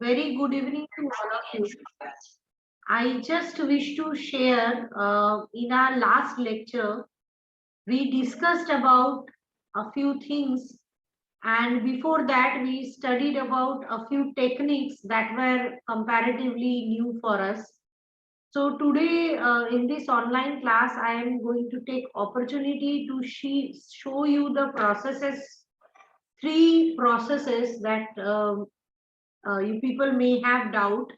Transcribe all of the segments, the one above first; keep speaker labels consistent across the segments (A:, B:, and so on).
A: Very good evening to all of you. I just wish to share in our last lecture, we discussed about a few things, and before that, we studied about a few techniques that were comparatively new for us. So today, in this online class, I am going to take opportunity to show you the processes, three processes that you people may have doubt.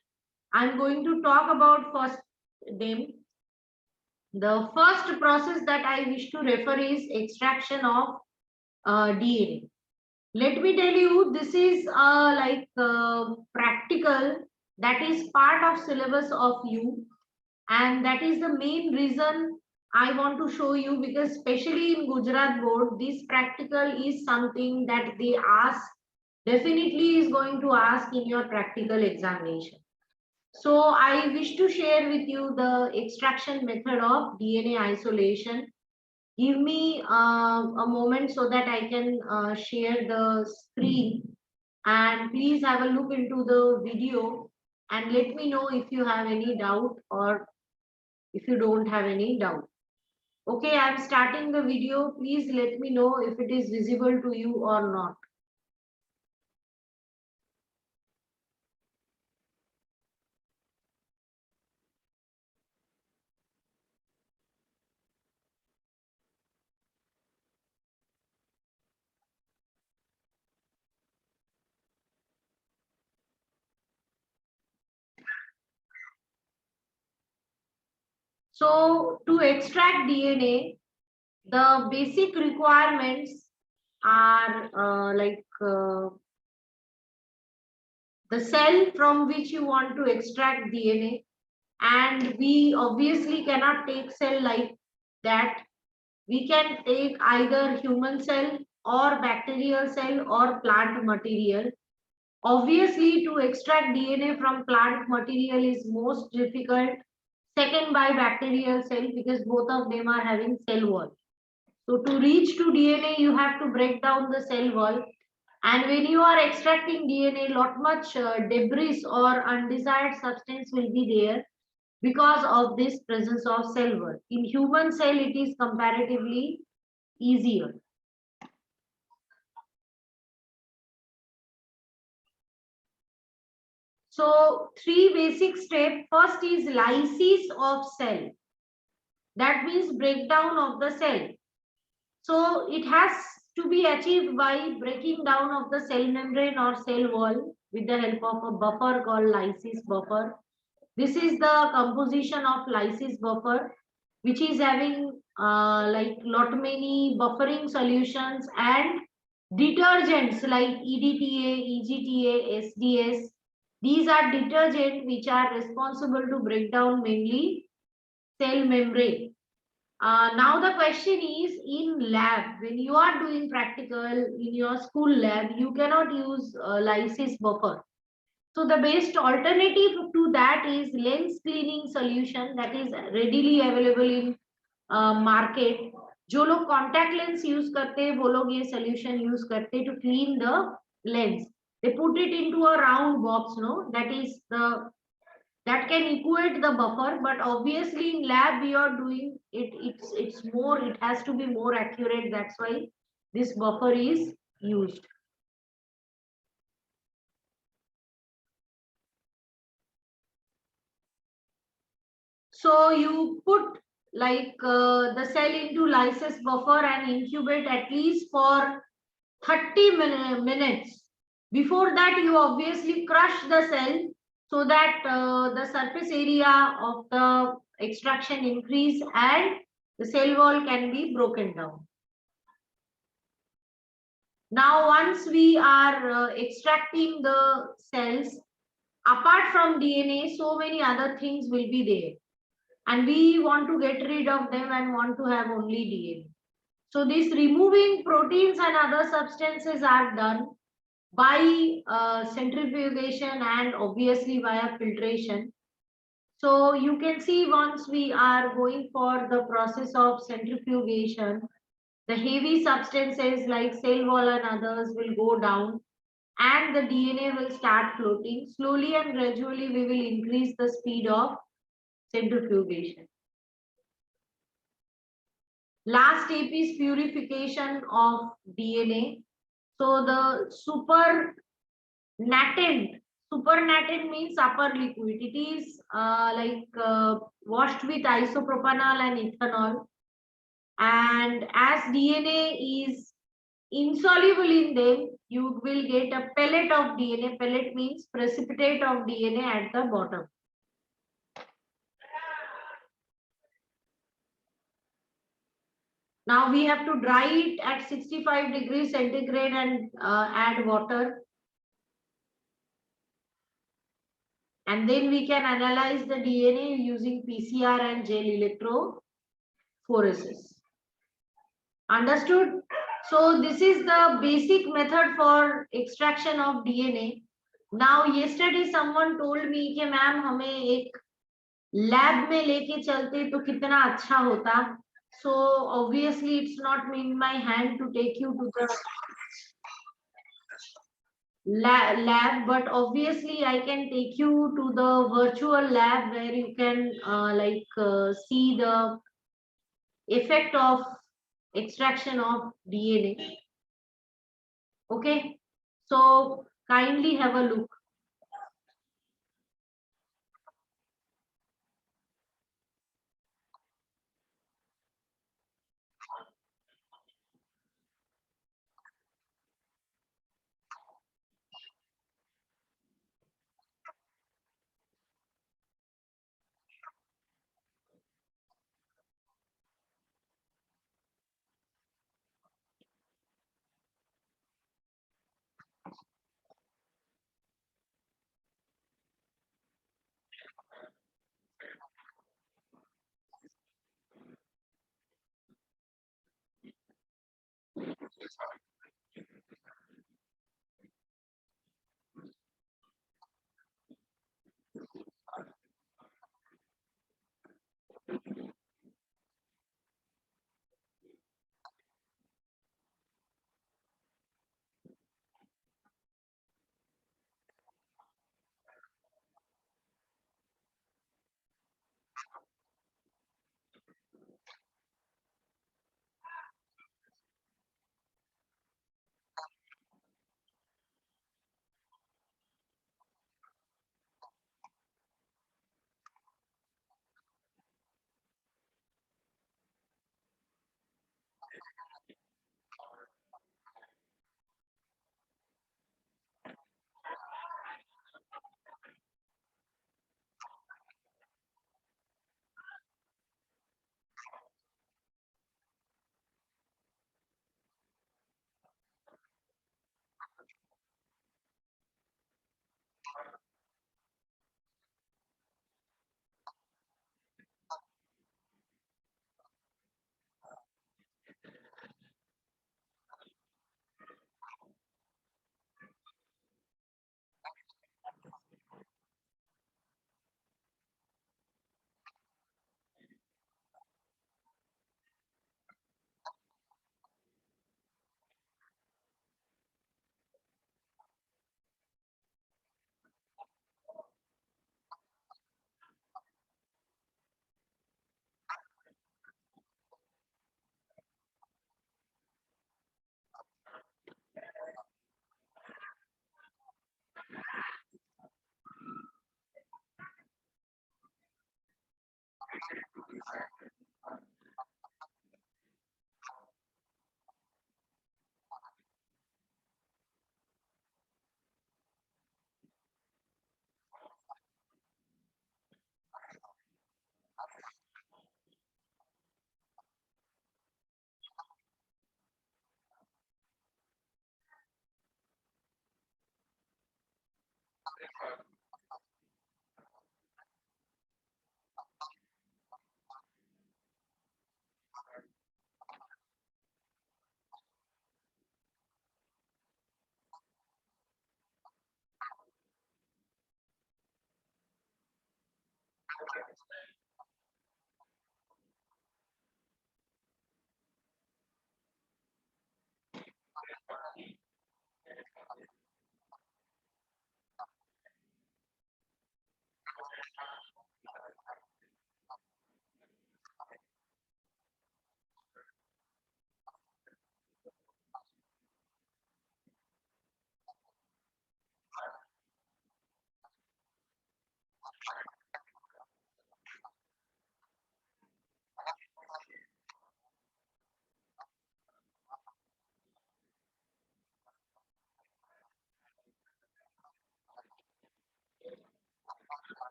A: I'm going to talk about first them. The first process that I wish to refer is extraction of DNA. Let me tell you, this is practical that is part of syllabus of you, and that is the main reason I want to show you, because especially in Gujarat board, this practical is something that they ask, definitely is going to ask in your practical examination. So I wish to share with you the extraction method of DNA isolation. Give me a moment so that I can share the screen, and please have a look into the video and let me know if you have any doubt or if you don't have any doubt. Okay, I'm starting the video. Please let me know if it is visible to you or not. So to extract DNA, the basic requirements are the cell from which you want to extract DNA, and we obviously cannot take cell like that. We can take either human cell or bacterial cell or plant material. Obviously, to extract DNA from plant material is most difficult, second by bacterial cell, because both of them are having cell wall. So to reach to DNA, you have to break down the cell wall. And when you are extracting DNA, lot much debris or undesired substance will be there because of this presence of cell wall. In human cell, it is comparatively easier. So three basic steps. First is lysis of cell. That means breakdown of the cell. So it has to be achieved by breaking down of the cell membrane or cell wall with the help of a buffer called lysis buffer. This is the composition of lysis buffer, which is having like lot many buffering solutions and detergents like EDTA, EGTA, SDS. These are detergents which are responsible to break down mainly cell membrane. Now the question is, in lab, when you are doing practical in your school lab, you cannot use lysis buffer. So the best alternative to that is lens cleaning solution that is readily available in market. जो लोग contact lens use करते हैं वो लोग ये solution use करते हैं to clean the lens. They put it into a round box, no, that is the that can equate the buffer, but obviously in lab we are doing it, it's more, it has to be more accurate, that's why this buffer is used. So you put the cell into lysis buffer and incubate at least for 30 minutes. Before that, you obviously crush the cell so that the surface area of the extraction increase and the cell wall can be broken down. Now, once we are extracting the cells, apart from DNA, so many other things will be there. And we want to get rid of them and want to have only DNA. So this removing proteins and other substances are done by centrifugation and obviously via filtration. So you can see once we are going for the process of centrifugation, the heavy substances like cell wall and others will go down, and the DNA will start floating. Slowly and gradually, we will increase the speed of centrifugation. Last step is purification of DNA. So the supernatant means upper liquid. It is washed with isopropanol and ethanol. And as DNA is insoluble in them, you will get a pellet of DNA. Pellet means precipitate of DNA at the bottom. Now we have to dry it at 65 degrees centigrade and add water. And then we can analyze the DNA using PCR and gel electrophoresis. Understood? So this is the basic method for extraction of DNA. Now yesterday someone told me कि ma'am हमें एक lab में लेके चलते तो कितना अच्छा होता. So obviously it's not in my hand to take you to the lab, but obviously I can take you to the virtual lab where you can see the effect of extraction of DNA. Okay, so kindly have a look.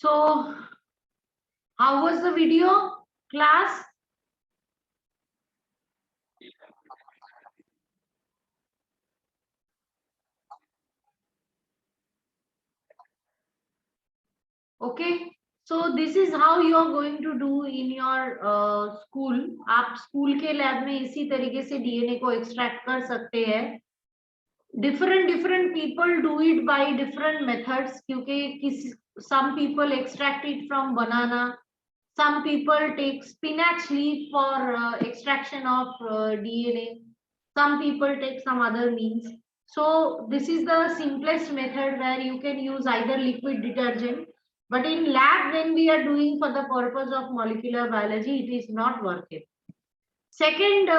A: So, how was the video class? Okay. So this is how you are going to do in your school. आप school के lab में इसी तरीके से DNA को extract कर सकते हैं. Different people do it by different methods क्योंकि किसी some people extract it from banana. Some people take spinach leaf for extraction of DNA. Some people take some other means. So this is the simplest method where you can use either liquid detergent. But in lab, when we are doing for the purpose of molecular biology, it is not worth it. Second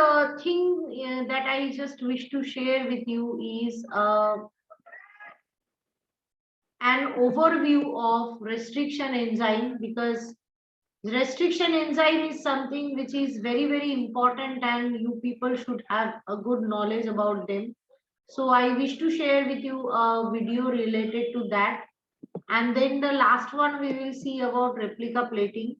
A: thing that I just wish to share with you is an overview of restriction enzyme, because restriction enzyme is something which is very important and you people should have a good knowledge about them. So I wish to share with you a video related to that. And then the last one we will see about replica plating.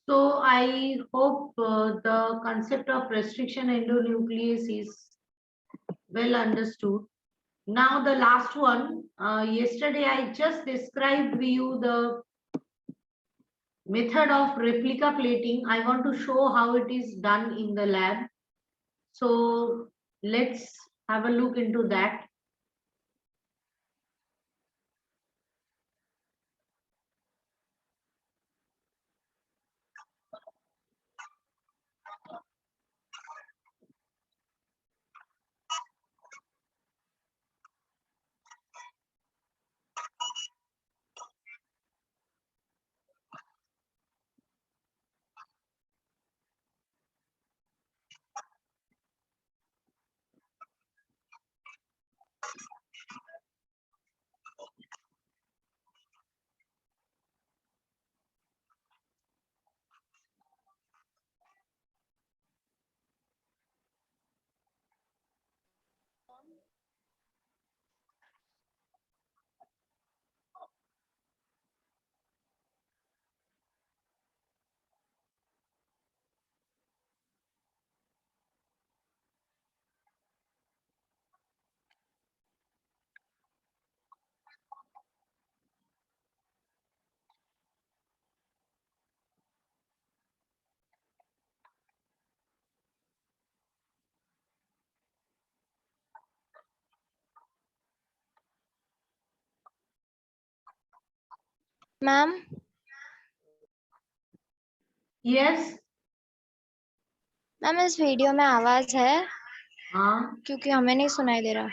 A: So I hope the concept of restriction endonuclease is well understood. Now the last one, yesterday I just described you the method of replica plating. I want to show how it is done in the lab. So let's have a look into that.
B: Ma'am
A: Yes.
B: Ma'am इस video में आवाज है
A: हाँ.
B: क्योंकि हमें नहीं सुनाई दे रहा.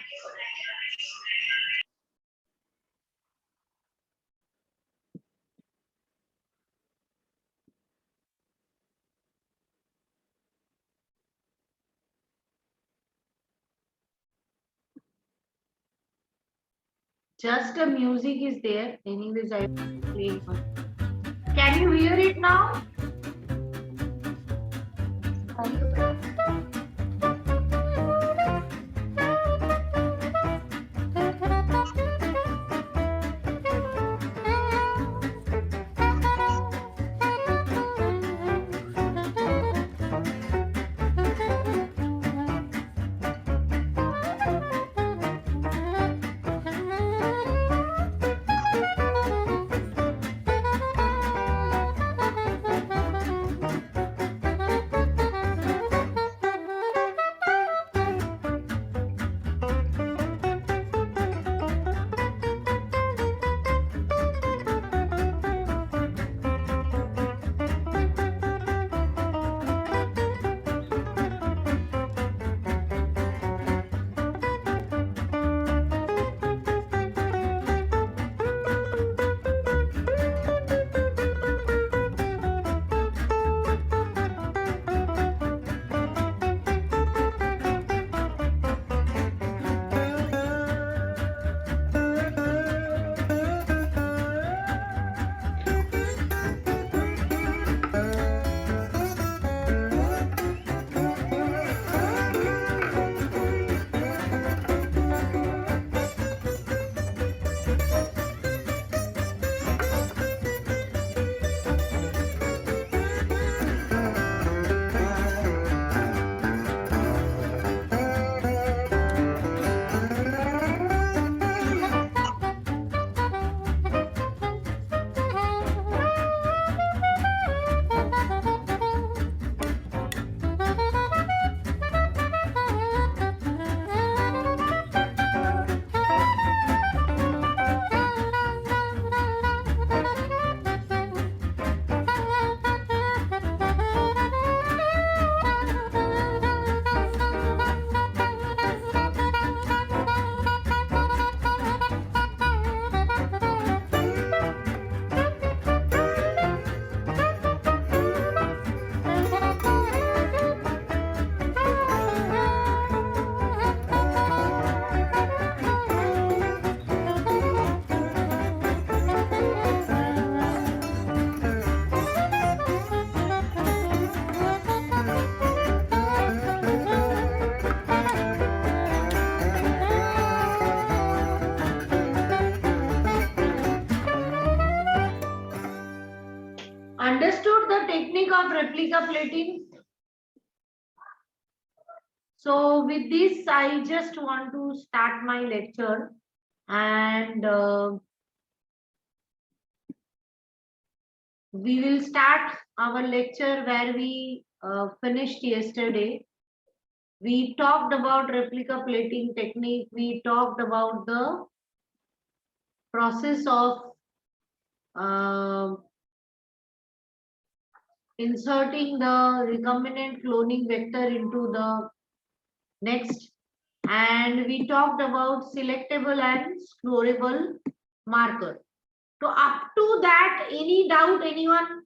A: Just a music is there. Anyways, I will play one. Can you hear it now? replica plating. So with this, I just want to start my lecture, and we will start our lecture where we finished yesterday. We talked about replica plating technique. We talked about the process of inserting the recombinant cloning vector into the next, and we talked about selectable and scrolable marker. So up to that, any doubt, anyone?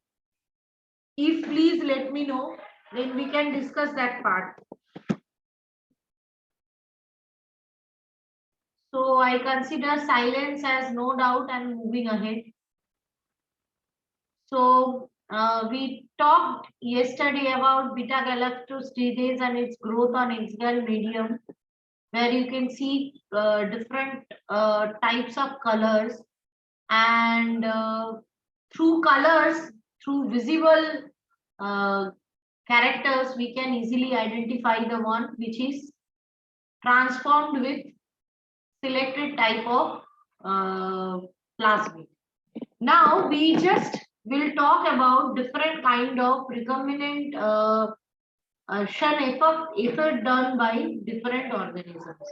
A: If please let me know, then we can discuss that part. So I consider silence as no doubt and moving ahead. So we talked yesterday about beta galactosidase and its growth on axial medium, where you can see different types of colors, and through colors, through visible characters, we can easily identify the one which is transformed with selected type of plasmid. Now we just will talk about different kind of recombinant effort done by different organisms.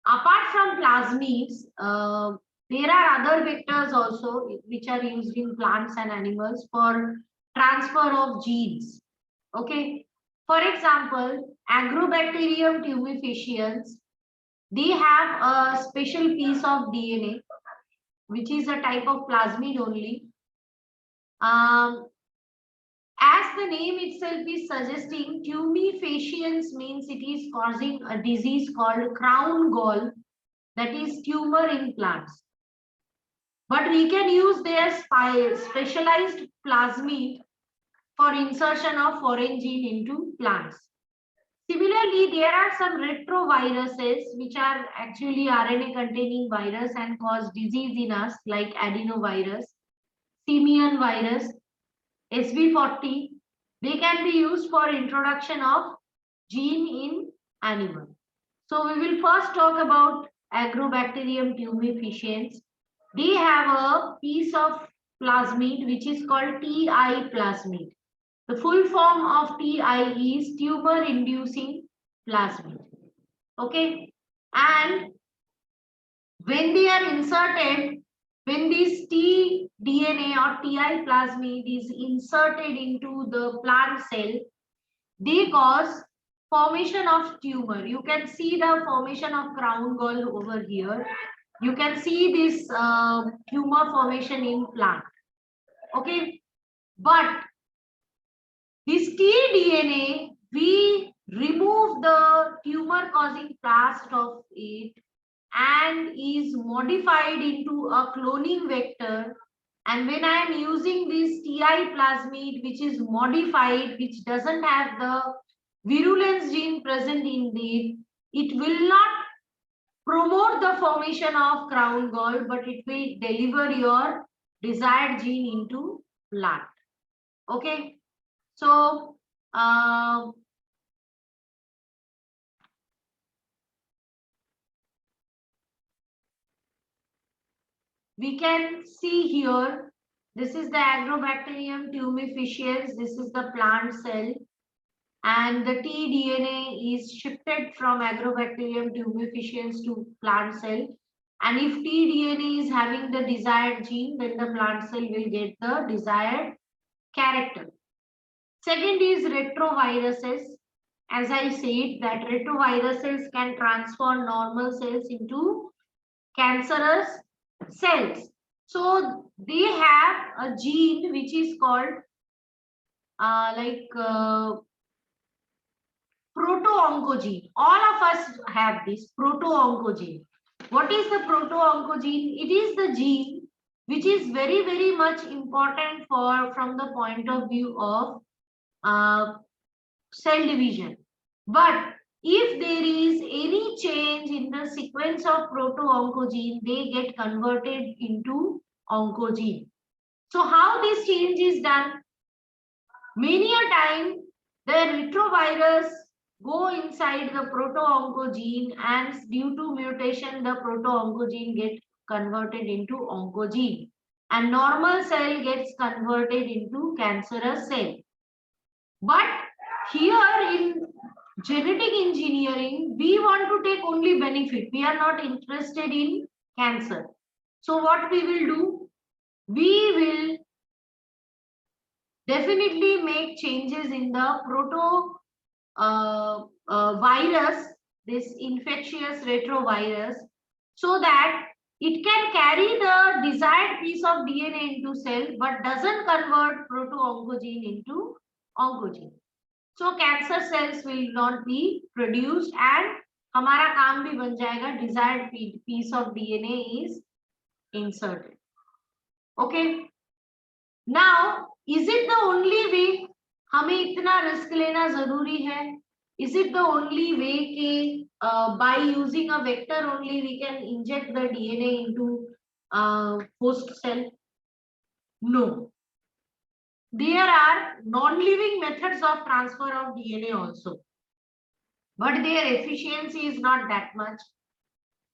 A: Apart from plasmids, there are other vectors also which are used in plants and animals for transfer of genes. Okay. For example, Agrobacterium tumefaciens, they have a special piece of DNA, which is a type of plasmid only. As the name itself is suggesting, tumefaciens means it is causing a disease called crown gall, that is tumor in plants. But we can use their specialized plasmid for insertion of foreign gene into plants. Similarly, there are some retroviruses which are actually RNA containing virus and cause disease in us, like adenovirus, simian virus, SV40. They can be used for introduction of gene in animal. So we will first talk about Agrobacterium tumefaciens. They have a piece of plasmid which is called TI plasmid. The full form of TI is tumor inducing plasmid. Okay. And when they are inserted, when this tDNA or TI plasmid is inserted into the plant cell, they cause formation of tumor. You can see the formation of crown gall over here. You can see this tumor formation in plant. Okay. But this tDNA, we remove the tumor causing plast of it and is modified into a cloning vector. And when I am using this TI plasmid, which is modified, which doesn't have the virulence gene present in it, it will not promote the formation of crown gall, but it will deliver your desired gene into plant. Okay. So we can see here, this is the Agrobacterium tumefaciens, this is the plant cell, and the tDNA is shifted from Agrobacterium tumefaciens to plant cell. And if tDNA is having the desired gene, then the plant cell will get the desired character. Second is retroviruses. As I said, that retroviruses can transform normal cells into cancerous cells. So they have a gene which is called proto-oncogene. All of us have this proto-oncogene. What is the proto-oncogene? It is the gene which is very, very much important from the point of view of cell division. But if there is any change in the sequence of proto-oncogene, they get converted into oncogene. So how this change is done? Many a time, the retrovirus go inside the proto-oncogene, and due to mutation, the proto-oncogene get converted into oncogene, and normal cell gets converted into cancerous cell. But here in genetic engineering, we want to take only benefit. We are not interested in cancer. So what we will do? We will definitely make changes in the virus, this infectious retrovirus, so that it can carry the desired piece of DNA into cell but doesn't convert proto-oncogene into oncogene. So cancer cells will not be produced and हमारा काम भी बन जाएगा, desired piece of DNA is inserted. Okay. Now, is it the only way? हमें इतना risk लेना जरूरी है? Is it the only way कि by using a vector only we can inject the DNA into host cell? No. There are non-living methods of transfer of DNA also, but their efficiency is not that much.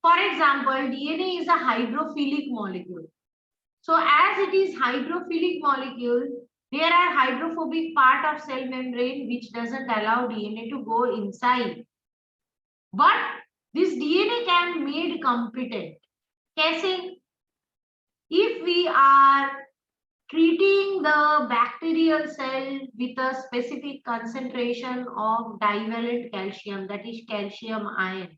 A: For example, DNA is a hydrophilic molecule. So as it is hydrophilic molecule, there are hydrophobic part of cell membrane which doesn't allow DNA to go inside. But this DNA can be made competent. कैसे? If we are treating the bacterial cell with a specific concentration of divalent calcium, that is calcium ion,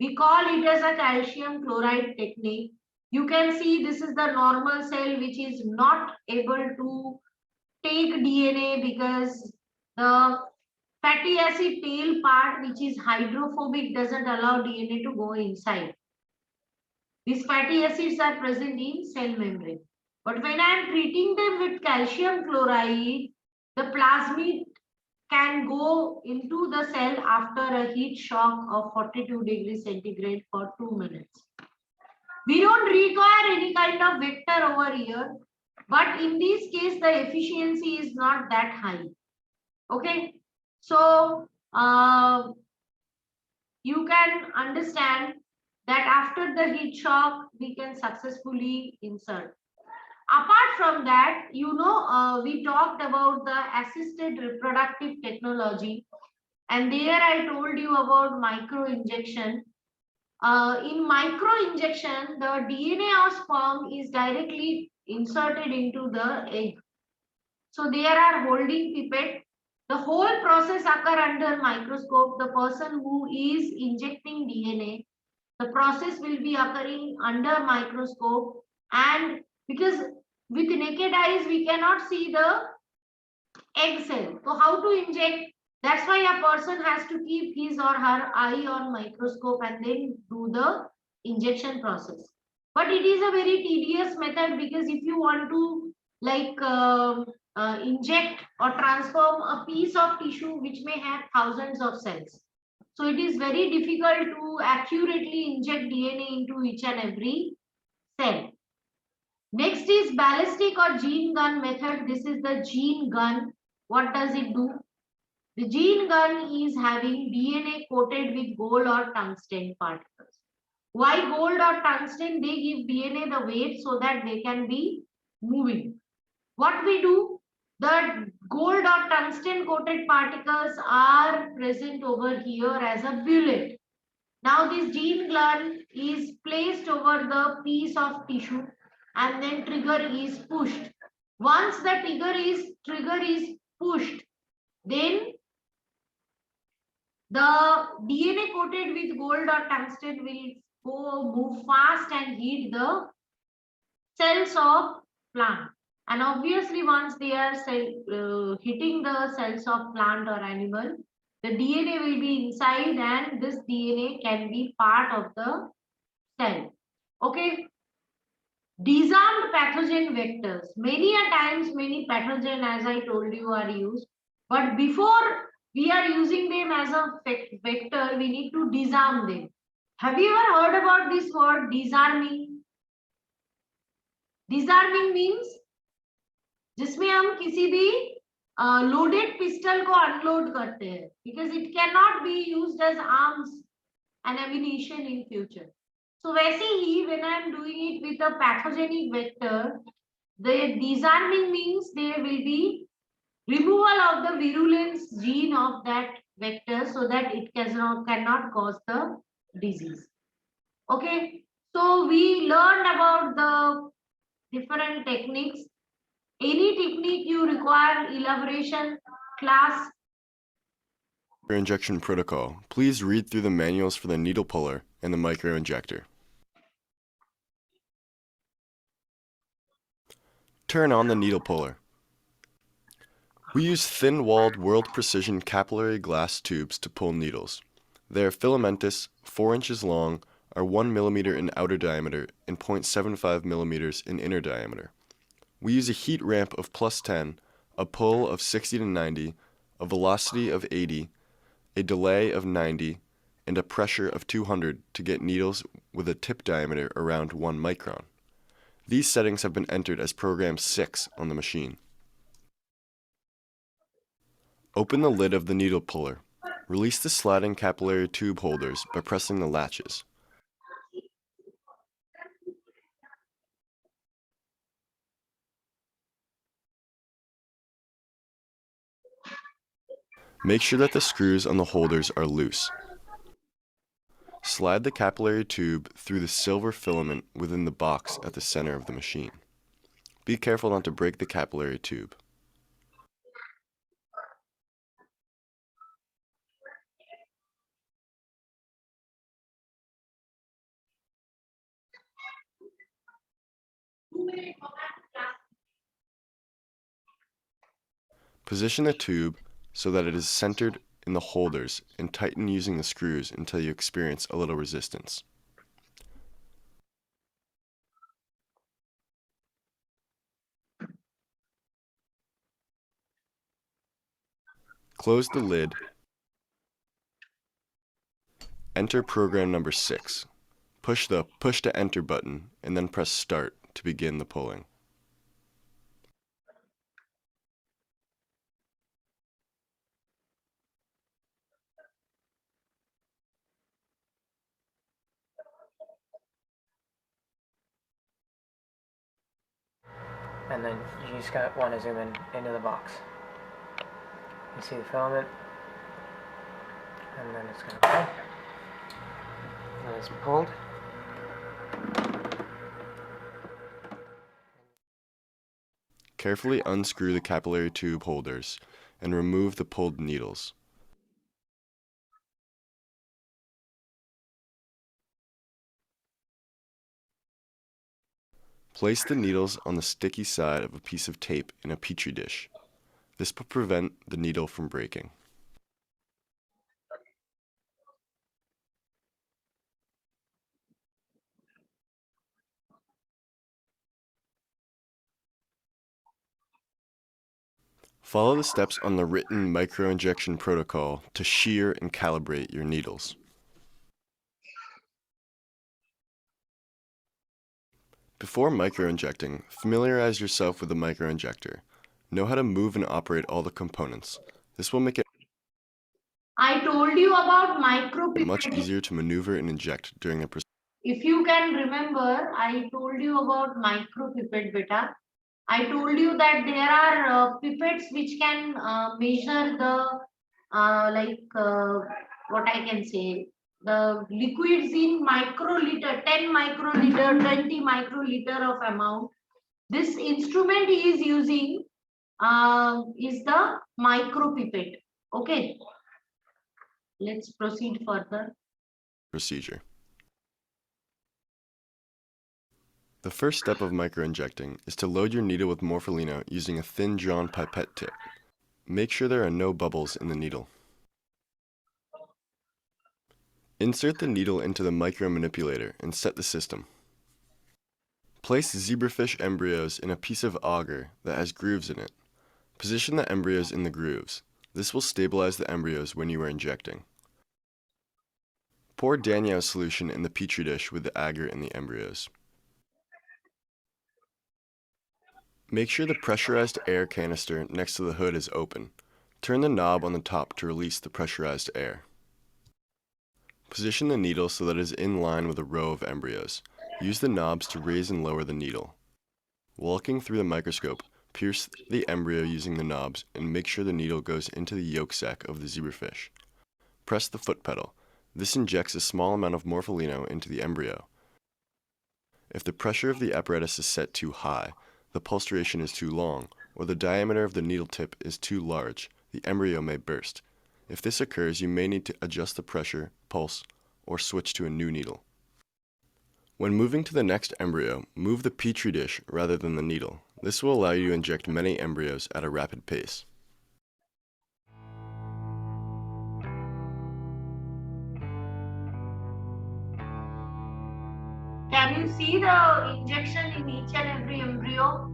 A: we call it as a calcium chloride technique. You can see this is the normal cell which is not able to take DNA because the fatty acid tail part, which is hydrophobic, doesn't allow DNA to go inside. These fatty acids are present in cell membrane. But when I am treating them with calcium chloride, the plasmid can go into the cell after a heat shock of 42 degrees centigrade for 2 minutes. We don't require any kind of vector over here, but in this case, the efficiency is not that high. Okay, so you can understand that after the heat shock, we can successfully insert. Apart from that, we talked about the assisted reproductive technology, and there I told you about micro injection. In micro injection, the DNA of sperm is directly inserted into the egg. So there are holding pipette. The whole process occur under microscope. The person who is injecting DNA, the process will be occurring under microscope, and because with naked eyes we cannot see the egg cell. So how to inject? That's why a person has to keep his or her eye on microscope and then do the injection process. But it is a very tedious method, because if you want to inject or transform a piece of tissue which may have thousands of cells, so it is very difficult to accurately inject DNA into each and every cell. Next is ballistic or gene gun method. This is the gene gun. What does it do? The gene gun is having DNA coated with gold or tungsten particles. Why gold or tungsten? They give DNA the weight so that they can be moving. What we do? The gold or tungsten coated particles are present over here as a bullet. Now this gene gun is placed over the piece of tissue, and then trigger is pushed. Once the trigger is pushed, then the DNA coated with gold or tungsten will move fast and hit the cells of plant. And obviously, once they are hitting the cells of plant or animal, the DNA will be inside, and this DNA can be part of the cell. Okay. Disarmed pathogen vectors. Many a times, many pathogen, as I told you, are used. But before we are using them as a vector, we need to disarm them. Have you ever heard about this word disarming? Disarming means जिसमें हम किसी भी loaded pistol को unload करते हैं, because it cannot be used as arms and ammunition in future. So वैसे ही when I am doing it with a pathogenic vector, the disarming means there will be removal of the virulence gene of that vector so that it cannot cause the disease. Okay, so we learned about the different techniques. Any technique you require elaboration, class?
C: Microinjection protocol. Please read through the manuals for the needle puller and the microinjector. Turn on the needle puller. We use thin-walled World Precision capillary glass tubes to pull needles. They are filamentous, 4 inches long, are 1 millimeter in outer diameter, and 0.75 millimeters in inner diameter. We use a heat ramp of +10, a pull of 60 to 90, a velocity of 80, a delay of 90, and a pressure of 200 to get needles with a tip diameter around 1 micron. These settings have been entered as program 6 on the machine. Open the lid of the needle puller. Release the sliding capillary tube holders by pressing the latches. Make sure that the screws on the holders are loose. Slide the capillary tube through the silver filament within the box at the center of the machine. Be careful not to break the capillary tube. Position the tube so that it is centered in the holders and tighten using the screws until you experience a little resistance. Close the lid. Enter program number 6. Push the Push to Enter button and then press Start to begin the pulling.
D: And then you just want to zoom in into the box. You see the filament, and then it's going to pull. And it's pulled.
C: Carefully unscrew the capillary tube holders and remove the pulled needles. Place the needles on the sticky side of a piece of tape in a petri dish. This will prevent the needle from breaking. Follow the steps on the written microinjection protocol to shear and calibrate your needles. Before microinjecting, familiarize yourself with the microinjector. Know how to move and operate all the components. This will make it
A: I told you about micropipette.
C: much easier to maneuver and inject during the procedure.
A: If you can remember, I told you about micropipette beta. I told you that there are pipettes which can measure the what I can say, the liquids in microliter, 10 microliter, 20 microliter of amount. This instrument he is using is the micropipette. Okay, let's proceed further.
C: Procedure. The first step of microinjecting is to load your needle with morpholino using a thin drawn pipette tip. Make sure there are no bubbles in the needle. Insert the needle into the micromanipulator and set the system. Place zebrafish embryos in a piece of agar that has grooves in it. Position the embryos in the grooves. This will stabilize the embryos when you are injecting. Pour Daniel's solution in the petri dish with the agar and the embryos. Make sure the pressurized air canister next to the hood is open. Turn the knob on the top to release the pressurized air. Position the needle so that it is in line with a row of embryos. Use the knobs to raise and lower the needle. Walking through the microscope, pierce the embryo using the knobs and make sure the needle goes into the yolk sac of the zebrafish. Press the foot pedal. This injects a small amount of morpholino into the embryo. If the pressure of the apparatus is set too high, the pulse duration is too long, or the diameter of the needle tip is too large, the embryo may burst. If this occurs, you may need to adjust the pressure, pulse, or switch to a new needle. When moving to the next embryo, move the petri dish rather than the needle. This will allow you to inject many embryos at a rapid pace.
A: Can you see the injection in each and every embryo?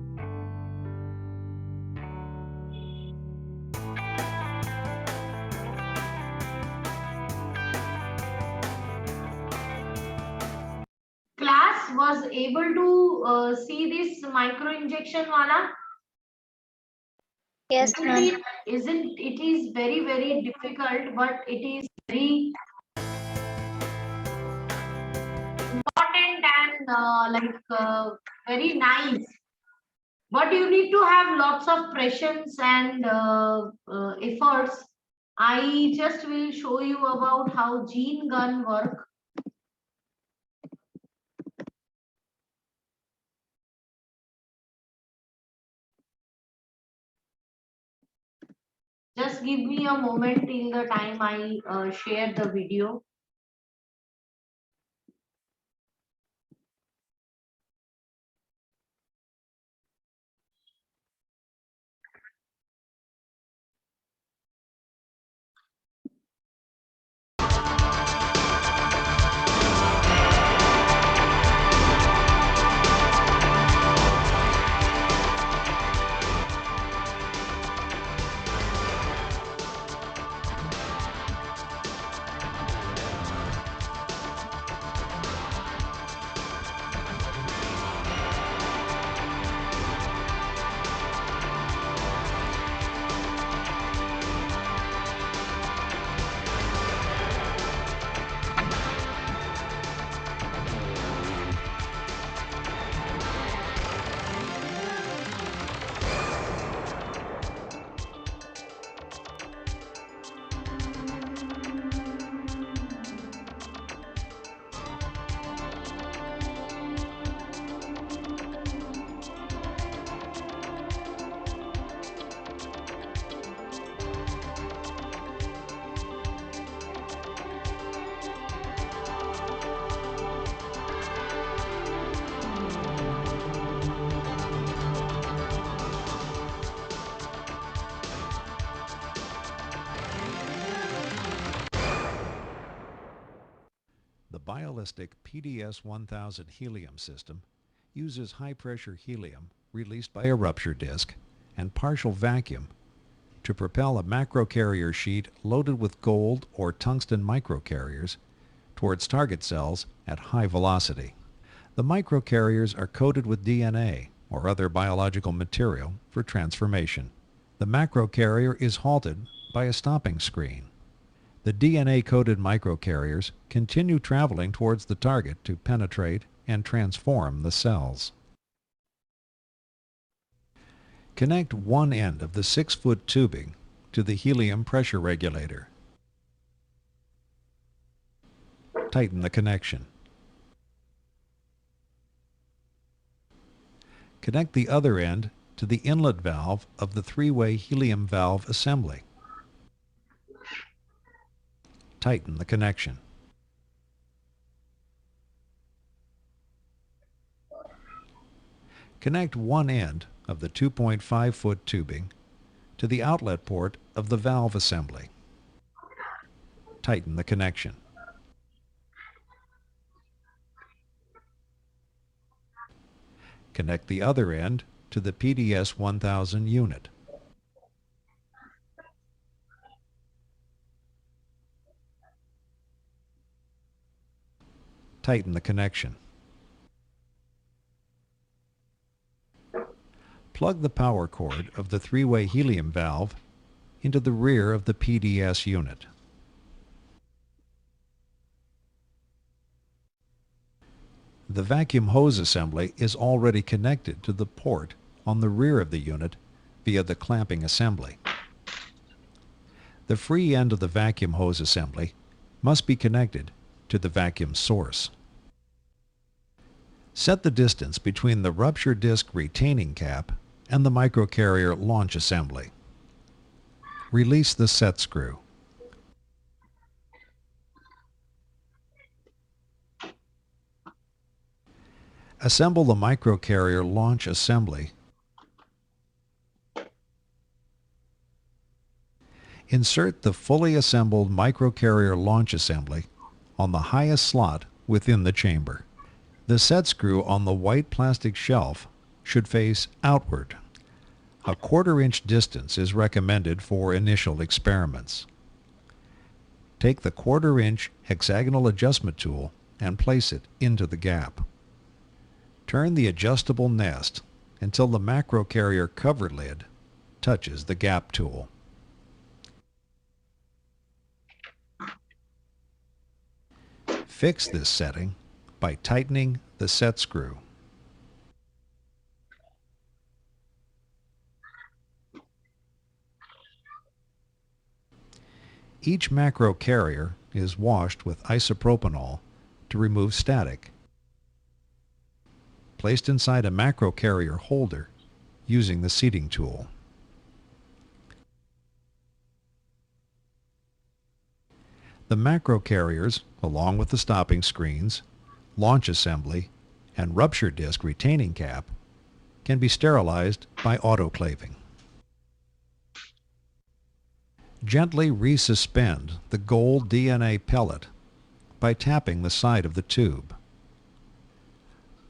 A: Class was able to see this micro injection wala?
B: Yes, ma'am.
A: Isn't it is very difficult, but it is very important and very nice. But you need to have lots of patience and efforts. I just will show you about how gene gun work. Just give me a moment till the time I share the video.
E: The Biolistic PDS-1000 helium system uses high-pressure helium released by a rupture disk and partial vacuum to propel a macrocarrier sheet loaded with gold or tungsten microcarriers towards target cells at high velocity. The microcarriers are coated with DNA or other biological material for transformation. The macrocarrier is halted by a stopping screen. The DNA-coated microcarriers continue traveling towards the target to penetrate and transform the cells. Connect one end of the 6-foot tubing to the helium pressure regulator. Tighten the connection. Connect the other end to the inlet valve of the 3-way helium valve assembly. Tighten the connection. Connect one end of the 2.5-foot tubing to the outlet port of the valve assembly. Tighten the connection. Connect the other end to the PDS-1000 unit. Tighten the connection. plug the power cord of the three-way helium valve into the rear of the PDS unit. The vacuum hose assembly is already connected to the port on the rear of the unit via the clamping assembly. The free end of the vacuum hose assembly must be connected to the vacuum source. Set the distance between the rupture disc retaining cap and the microcarrier launch assembly. Release the set screw. Assemble the microcarrier launch assembly. Insert the fully assembled microcarrier launch assembly on the highest slot within the chamber. The set screw on the white plastic shelf should face outward. A 1/4 inch distance is recommended for initial experiments. Take the 1/4 inch hexagonal adjustment tool and place it into the gap. Turn the adjustable nest until the macrocarrier cover lid touches the gap tool. Fix this setting by tightening the set screw. Each macrocarrier is washed with isopropanol to remove static. Placed inside a macrocarrier holder using the seating tool. The macrocarriers, along with the stopping screens, launch assembly, and rupture disc retaining cap, can be sterilized by autoclaving. Gently resuspend the gold DNA pellet by tapping the side of the tube.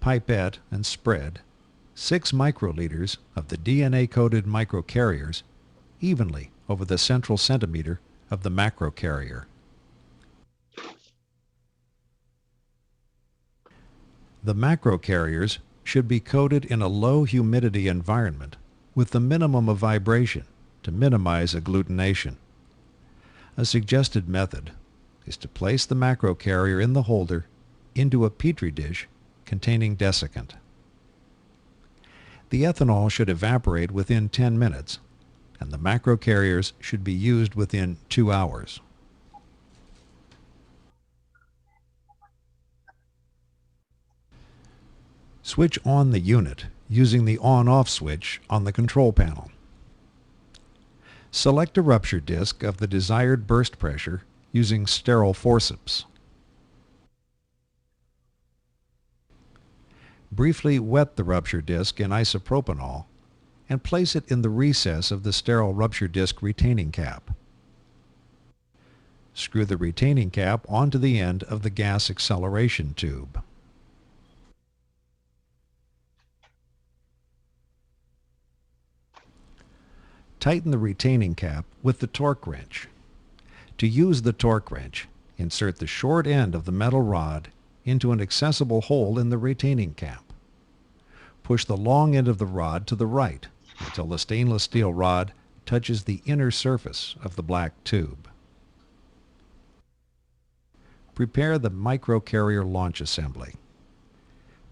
E: Pipette and spread 6 microliters of the DNA-coated microcarriers evenly over the central centimeter of the macrocarrier. The macrocarriers should be coated in a low humidity environment with the minimum of vibration to minimize agglutination. A suggested method is to place the macrocarrier in the holder into a petri dish containing desiccant. The ethanol should evaporate within 10 minutes, and the macrocarriers should be used within 2 hours. Switch on the unit using the on-off switch on the control panel. Select a rupture disc of the desired burst pressure using sterile forceps. Briefly wet the rupture disc in isopropanol and place it in the recess of the sterile rupture disc retaining cap. Screw the retaining cap onto the end of the gas acceleration tube. Tighten the retaining cap with the torque wrench. To use the torque wrench, insert the short end of the metal rod into an accessible hole in the retaining cap. Push the long end of the rod to the right until the stainless steel rod touches the inner surface of the black tube. Prepare the microcarrier launch assembly.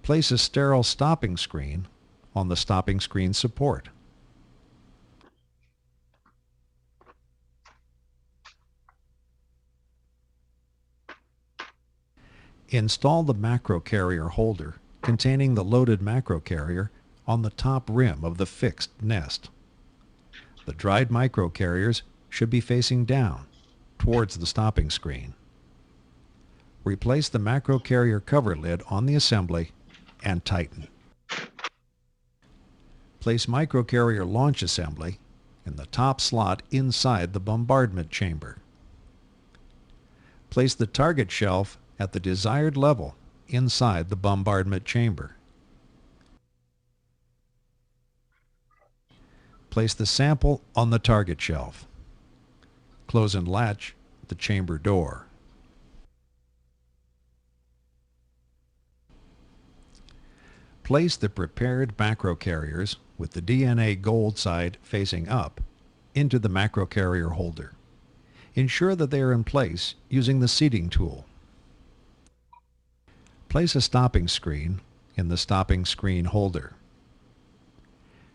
E: Place a sterile stopping screen on the stopping screen support. Install the macrocarrier holder containing the loaded macrocarrier on the top rim of the fixed nest. The dried microcarriers should be facing down towards the stopping screen. Replace the macrocarrier cover lid on the assembly and tighten. Place microcarrier launch assembly in the top slot inside the bombardment chamber. Place the target shelf at the desired level inside the bombardment chamber. Place the sample on the target shelf. Close and latch the chamber door. Place the prepared macrocarriers with the DNA gold side facing up into the macrocarrier holder. Ensure that they are in place using the seating tool. Place a stopping screen in the stopping screen holder.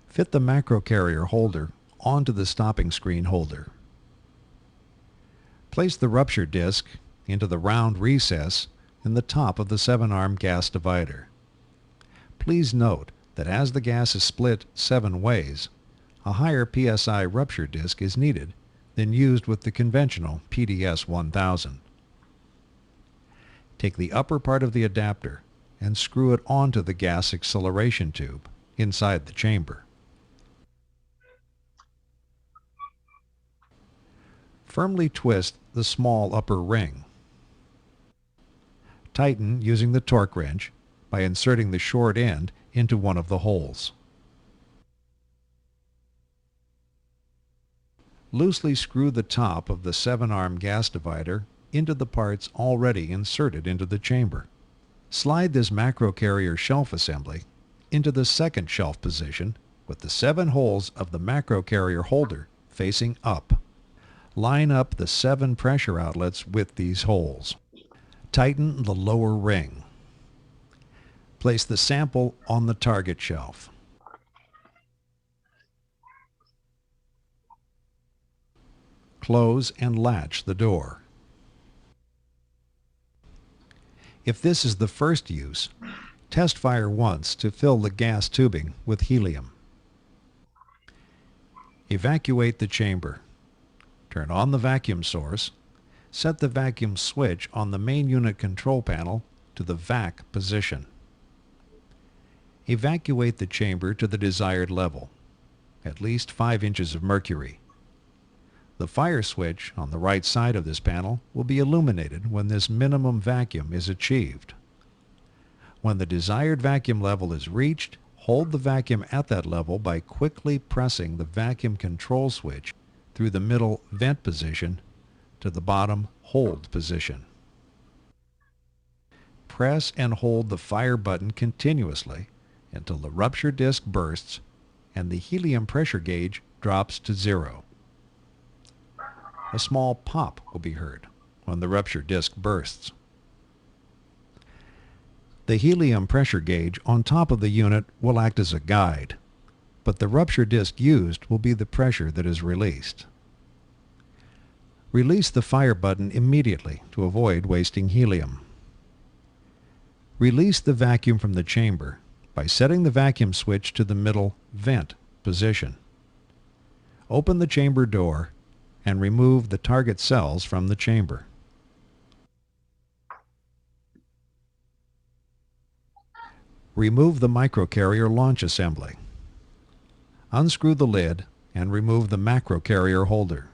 E: Fit the macrocarrier holder onto the stopping screen holder. Place the rupture disc into the round recess in the top of the 7-arm gas divider. Please note that as the gas is split 7 ways, a higher PSI rupture disc is needed than used with the conventional PDS 1000. Take the upper part of the adapter and screw it onto the gas acceleration tube inside the chamber. Firmly twist the small upper ring. Tighten using the torque wrench by inserting the short end into one of the holes. Loosely screw the top of the 7-arm gas divider into the parts already inserted into the chamber. Slide this macrocarrier shelf assembly into the second shelf position with the 7 holes of the macrocarrier holder facing up. Line up the 7 pressure outlets with these holes. Tighten the lower ring. Place the sample on the target shelf. Close and latch the door. If this is the first use, test fire once to fill the gas tubing with helium. Evacuate the chamber. Turn on the vacuum source. Set the vacuum switch on the main unit control panel to the vac position. Evacuate the chamber to the desired level, at least 5 inches of mercury. The fire switch on the right side of this panel will be illuminated when this minimum vacuum is achieved. When the desired vacuum level is reached, hold the vacuum at that level by quickly pressing the vacuum control switch through the middle vent position to the bottom hold position. Press and hold the fire button continuously until the rupture disc bursts and the helium pressure gauge drops to 0. A small pop will be heard when the rupture disc bursts. The helium pressure gauge on top of the unit will act as a guide, but the rupture disc used will be the pressure that is released. Release the fire button immediately to avoid wasting helium. Release the vacuum from the chamber by setting the vacuum switch to the middle vent position. Open the chamber door and remove the target cells from the chamber. Remove the microcarrier launch assembly. Unscrew the lid and remove the macrocarrier holder.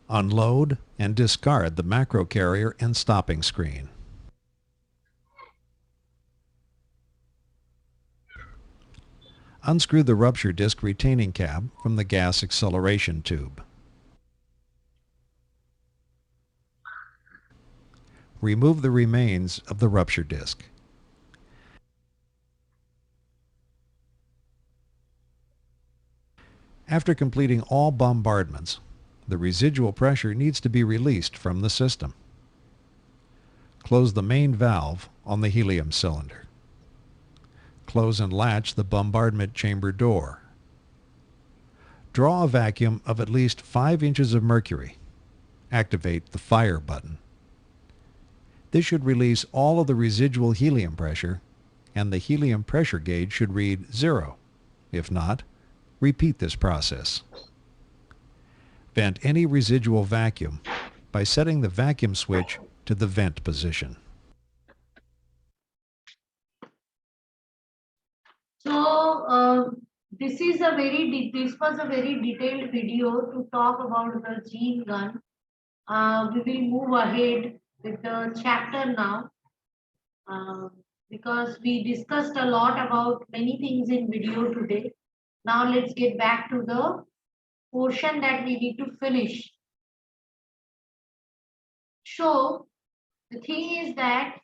E: Unload and discard the macrocarrier and stopping screen. Unscrew the rupture disc retaining cap from the gas acceleration tube. Remove the remains of the rupture disc. After completing all bombardments, the residual pressure needs to be released from the system. Close the main valve on the helium cylinder. Close and latch the bombardment chamber door. Draw a vacuum of at least 5 inches of mercury. Activate the fire button. This should release all of the residual helium pressure, and the helium pressure gauge should read 0. If not, repeat this process. Vent any residual vacuum by setting the vacuum switch to the vent position.
A: So this was a very detailed video to talk about the gene gun. We will move ahead with the chapter now because we discussed a lot about many things in video today. Now let's get back to the portion that we need to finish. So the thing is that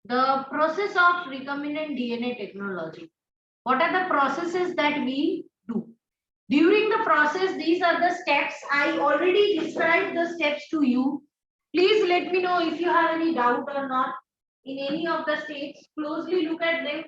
A: the process of recombinant DNA technology. What are the processes that we do? During the process, these are the steps. I already described the steps to you. Please let me know if you have any doubt or not in any of the steps. Closely look at them.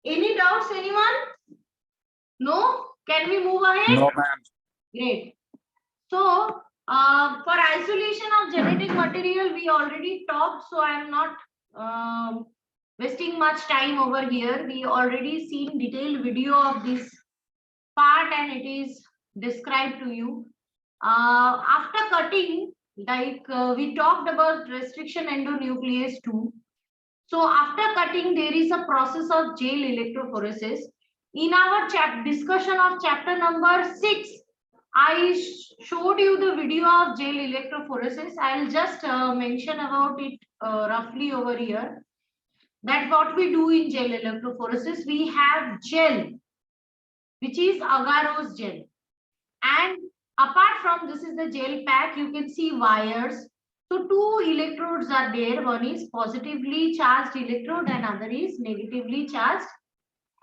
A: Any doubts, anyone? No? Can we move ahead?
F: No, ma'am.
A: Great. So, for isolation of genetic material, we already talked, so I am not wasting much time over here. We already seen detailed video of this part and it is described to you. After cutting, like we talked about restriction endonuclease 2. So after cutting, there is a process of gel electrophoresis. In our discussion of chapter number 6, I showed you the video of gel electrophoresis. I'll just mention about it roughly over here. That what we do in gel electrophoresis, we have gel, which is agarose gel. And apart from this is the gel pack, you can see wires. So two electrodes are there. One is positively charged electrode and other is negatively charged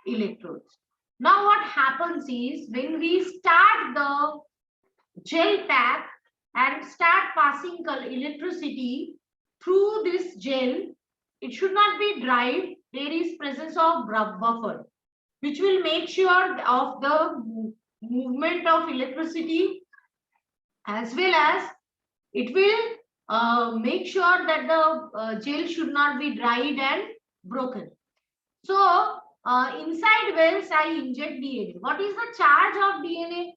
A: electrodes. Now what happens is when we start the gel pack and start passing electricity through this gel, it should not be dried. There is presence of buffer, which will make sure of the movement of electricity, as well as it will make sure that the gel should not be dried and broken. So inside wells I inject DNA. What is the charge of DNA?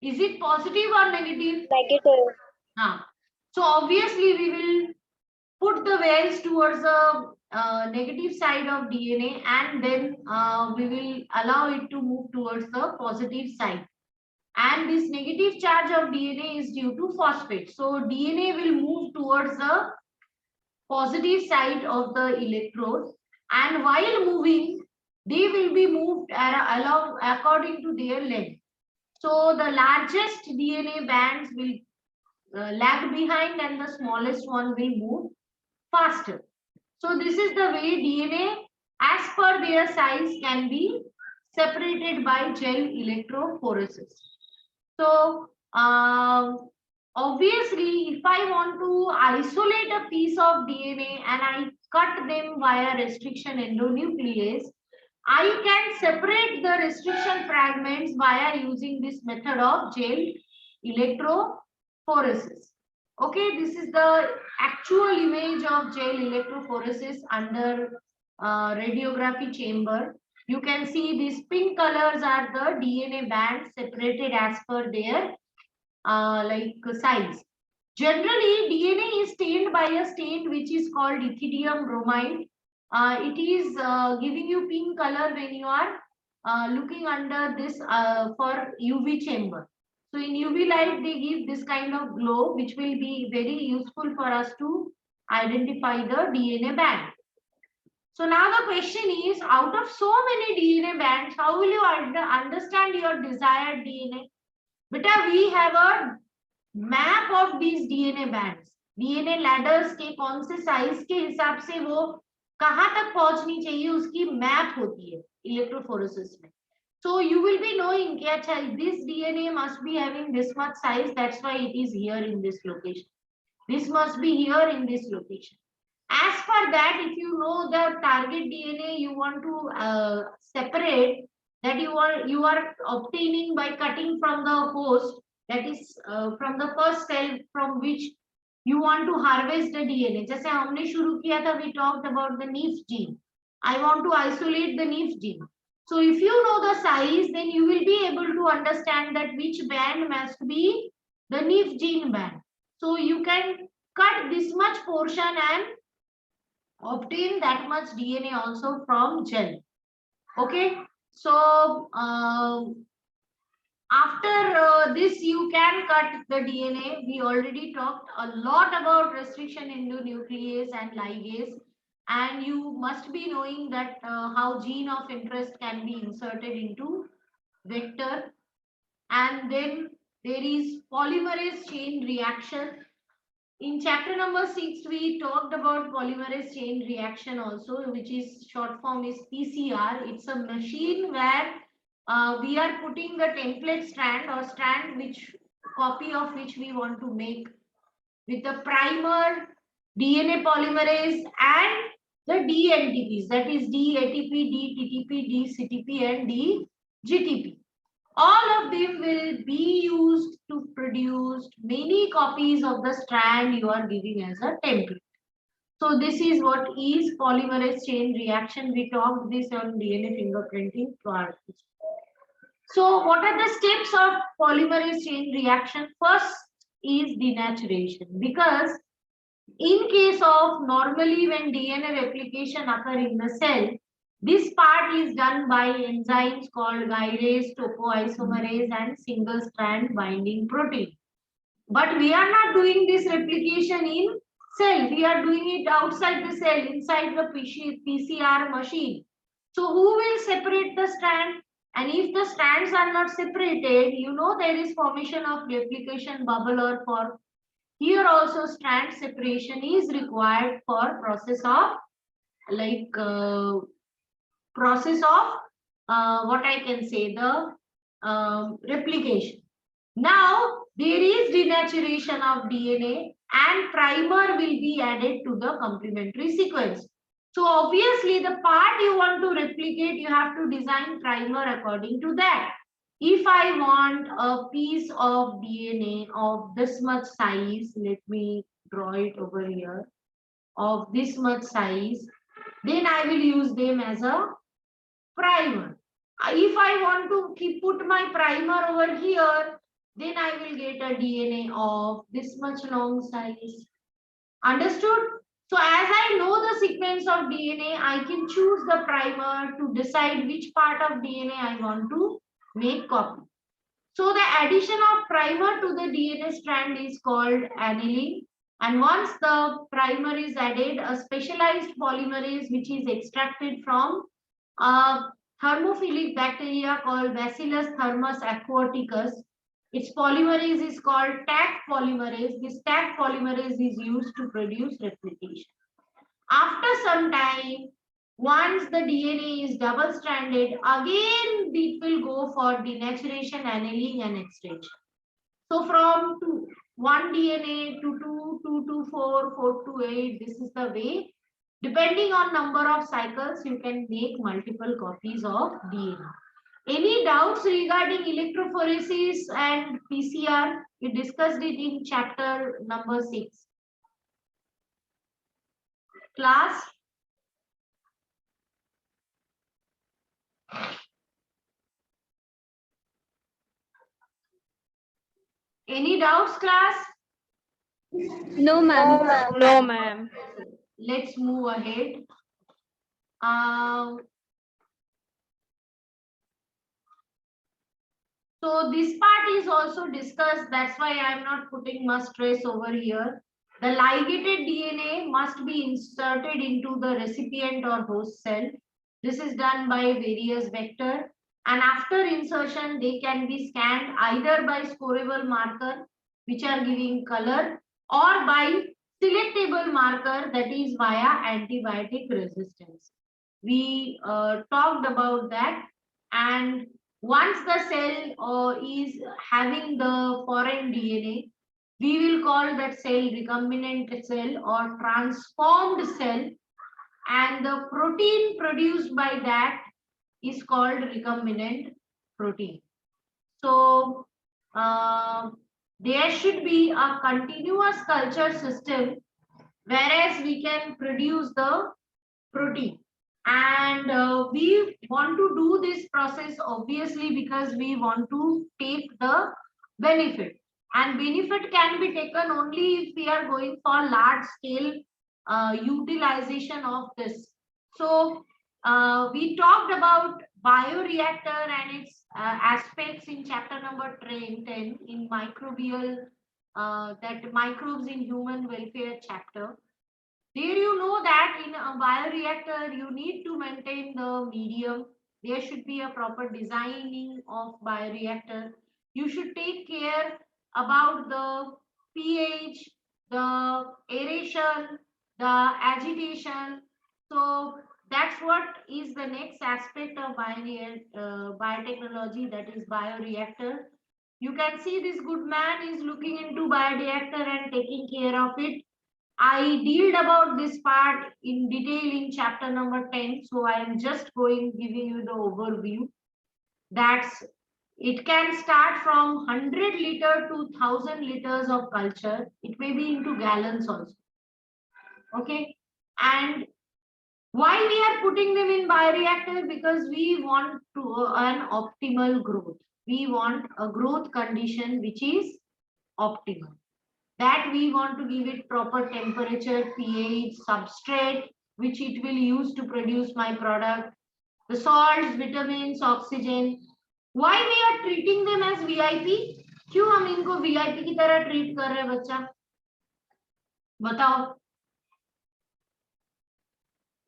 A: Is it positive or negative?
B: Negative.
A: So obviously we will put the wells towards the negative side of DNA, and then we will allow it to move towards the positive side. And this negative charge of DNA is due to phosphate. So DNA will move towards the positive side of the electrode, and while moving, they will be moved along according to their length. So the largest DNA bands will lag behind and the smallest one will move faster. So this is the way DNA as per their size can be separated by gel electrophoresis. So obviously if I want to isolate a piece of DNA and I cut them via restriction endonuclease, I can separate the restriction fragments via using this method of gel electrophoresis. Okay, this is the actual image of gel electrophoresis under radiography chamber. You can see these pink colors are the DNA bands separated as per their size. Generally, DNA is stained by a stain which is called ethidium bromide. It is giving you pink color when you are looking under this for UV chamber. So in UV light, they give this kind of glow, which will be very useful for us to identify the DNA band. So now the question is, out of so many DNA bands, how will you understand your desired DNA? Beta, we have a map of these DNA bands. DNA ladders के कौन से size के हिसाब से वो कहाँ तक पहुंचनी चाहिए उसकी map होती है electrophoresis में. So you will be knowing कि अच्छा this DNA must be having this much size, that's why it is here in this location. This must be here in this location. As for that, if you know the target DNA you want to separate, that you are obtaining by cutting from the host, that is from the first cell from which you want to harvest the DNA. जैसे हमने शुरू किया था, we talked about the NIF gene. I want to isolate the NIF gene. So if you know the size, then you will be able to understand that which band must be the NIF gene band. So you can cut this much portion and obtain that much DNA also from gel. Okay, so after this you can cut the DNA. We already talked a lot about restriction endonuclease and ligase, and you must be knowing that how gene of interest can be inserted into vector. And then there is polymerase chain reaction. In chapter number 6, we talked about polymerase chain reaction also, which is short form is PCR. It's a machine where we are putting the template strand or strand which copy of which we want to make with the primer, DNA polymerase and the DNTPs, that is DATP, DTTP, DCTP and DGTP. All of them will be used to produce many copies of the strand you are giving as a template. So this is what is polymerase chain reaction. We talked this on DNA fingerprinting part. So what are the steps of polymerase chain reaction? First is denaturation, because in case of normally when DNA replication occur in the cell, this part is done by enzymes called gyrase, topoisomerase and single strand binding protein. But we are not doing this replication in cell. We are doing it outside the cell, inside the PCR machine. So who will separate the strand? And if the strands are not separated, you know there is formation of replication bubble or form. Here also strand separation is required for process of what I can say, the replication. Now there is denaturation of DNA and primer will be added to the complementary sequence. So obviously the part you want to replicate, you have to design primer according to that. If I want a piece of DNA of this much size, let me draw it over here, of this much size, then I will use them as a primer. If I want to put my primer over here, then I will get a DNA of this much long size. Understood? So as I know the sequence of DNA, I can choose the primer to decide which part of DNA I want to make copy. So the addition of primer to the DNA strand is called annealing. And once the primer is added, a specialized polymerase which is extracted from a thermophilic bacteria called Bacillus thermus aquaticus. Its polymerase is called Taq polymerase. This Taq polymerase is used to produce replication. After some time, once the DNA is double stranded, again it will go for denaturation, annealing and extension. So from 1 DNA to 2, 2 to 4, 4 to 8, this is the way. Depending on number of cycles, you can make multiple copies of DNA. Any doubts regarding electrophoresis and PCR? We discussed it in chapter number 6. Class? Any doubts, class?
B: No, ma'am.
F: No, ma'am.
A: Let's move ahead. So this part is also discussed. That's why I'm not putting much stress over here. The ligated DNA must be inserted into the recipient or host cell. This is done by various vector. and after insertion they can be scanned either by scorable marker which are giving color or by selectable marker that is via antibiotic resistance. We talked about that, and once the cell is having the foreign DNA, we will call that cell recombinant cell or transformed cell, and the protein produced by that is called recombinant protein. So there should be a continuous culture system whereas we can produce the protein, and we want to do this process obviously because we want to take the benefit, and benefit can be taken only if we are going for large scale utilization of this. So we talked about bioreactor and its aspects in chapter number 10 in microbial, that microbes in human welfare chapter. There you know that in a bioreactor you need to maintain the medium. There should be a proper designing of bioreactor. You should take care about the pH, the aeration, the agitation. So that's what is the next aspect of biotechnology, that is bioreactor. You can see this good man is looking into bioreactor and taking care of it. I dealt about this part in detail in chapter number 10, so I am just giving you the overview. That's it can start from 100 liter to 1000 liters of culture. It may be into gallons also. Okay, and why we are putting them in bioreactor? Because we want to an optimal growth. We want a growth condition which is optimal. That we want to give it proper temperature, pH, substrate, which it will use to produce my product, the salts, vitamins, oxygen. Why we are treating them as VIP? क्यों हम इनको VIP की तरह treat कर रहे हैं बच्चा? बताओ.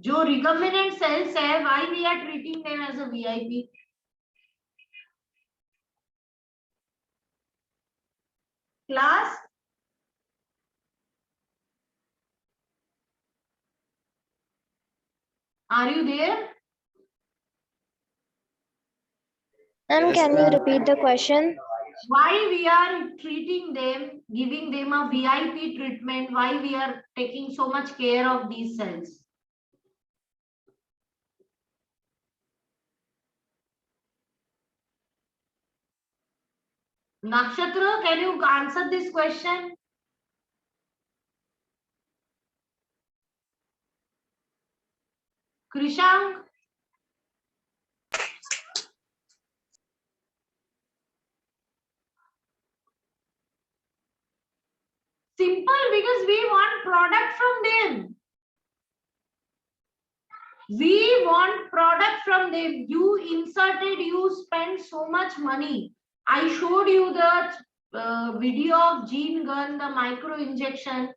A: जो recombinant cells है, why we are treating them as a VIP? Class? Are you there?
B: Ma'am, can you repeat the question?
A: Why we are treating them, giving them a VIP treatment, why we are taking so much care of these cells? Nakshatra, can you answer this question? Krishank? Simple, because we want product from them. We want product from them. You inserted, you spent so much money. I showed you the video of gene gun, the micro injection.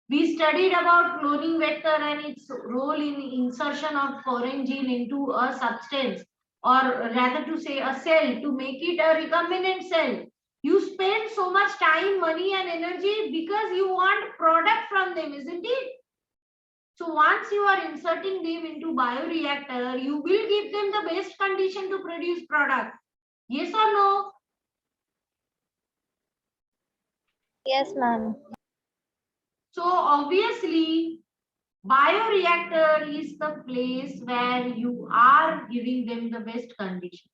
A: We studied about cloning vector and its role in insertion of foreign gene into a substance, or rather to say a cell, to make it a recombinant cell. You spend so much time, money and energy because you want product from them, isn't it? So once you are inserting them into bioreactor, you will give them the best condition to produce product. Yes or no?
B: Yes, ma'am.
A: So obviously, bioreactor is the place where you are giving them the best condition.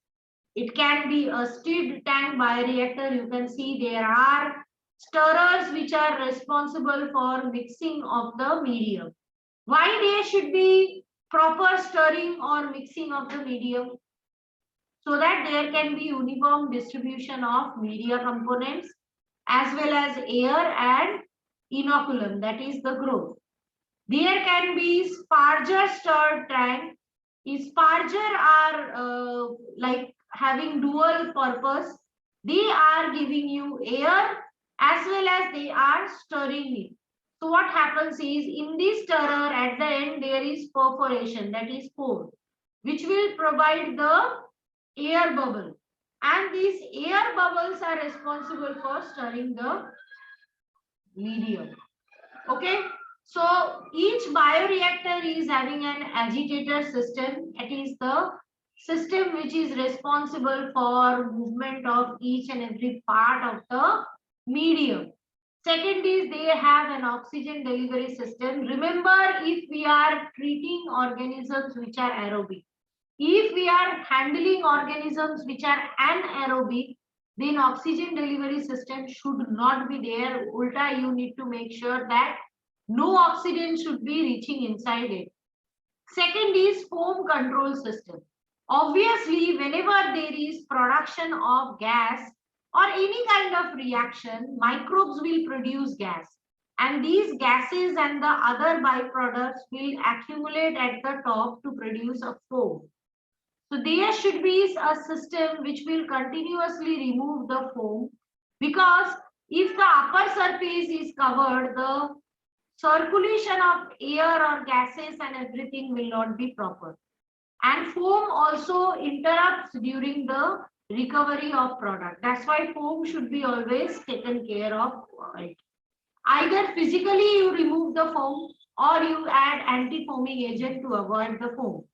A: It can be a stirred tank bioreactor. You can see there are stirrers which are responsible for mixing of the medium. Why there should be proper stirring or mixing of the medium? So that there can be uniform distribution of media components as well as air and inoculum, that is the growth. There can be sparger stirred tank. Sparger are like having dual purpose. They are giving you air as well as they are stirring it. So what happens is, in this stirrer at the end there is perforation, that is pore, which will provide the air bubble, and these air bubbles are responsible for stirring the medium. Okay, so each bioreactor is having an agitator system. It is the system which is responsible for movement of each and every part of the medium. Second is they have an oxygen delivery system. Remember, if we are treating organisms which are aerobic, if we are handling organisms which are anaerobic, then oxygen delivery system should not be there. Ulta, you need to make sure that no oxygen should be reaching inside it. Second is foam control system. Obviously, whenever there is production of gas or any kind of reaction, microbes will produce gas. And these gases and the other byproducts will accumulate at the top to produce a foam. So there should be a system which will continuously remove the foam, because if the upper surface is covered, the circulation of air or gases and everything will not be proper. And foam also interrupts during the recovery of product. That's why foam should be always taken care of. Either physically you remove the foam or you add anti-foaming agent to avoid the foam.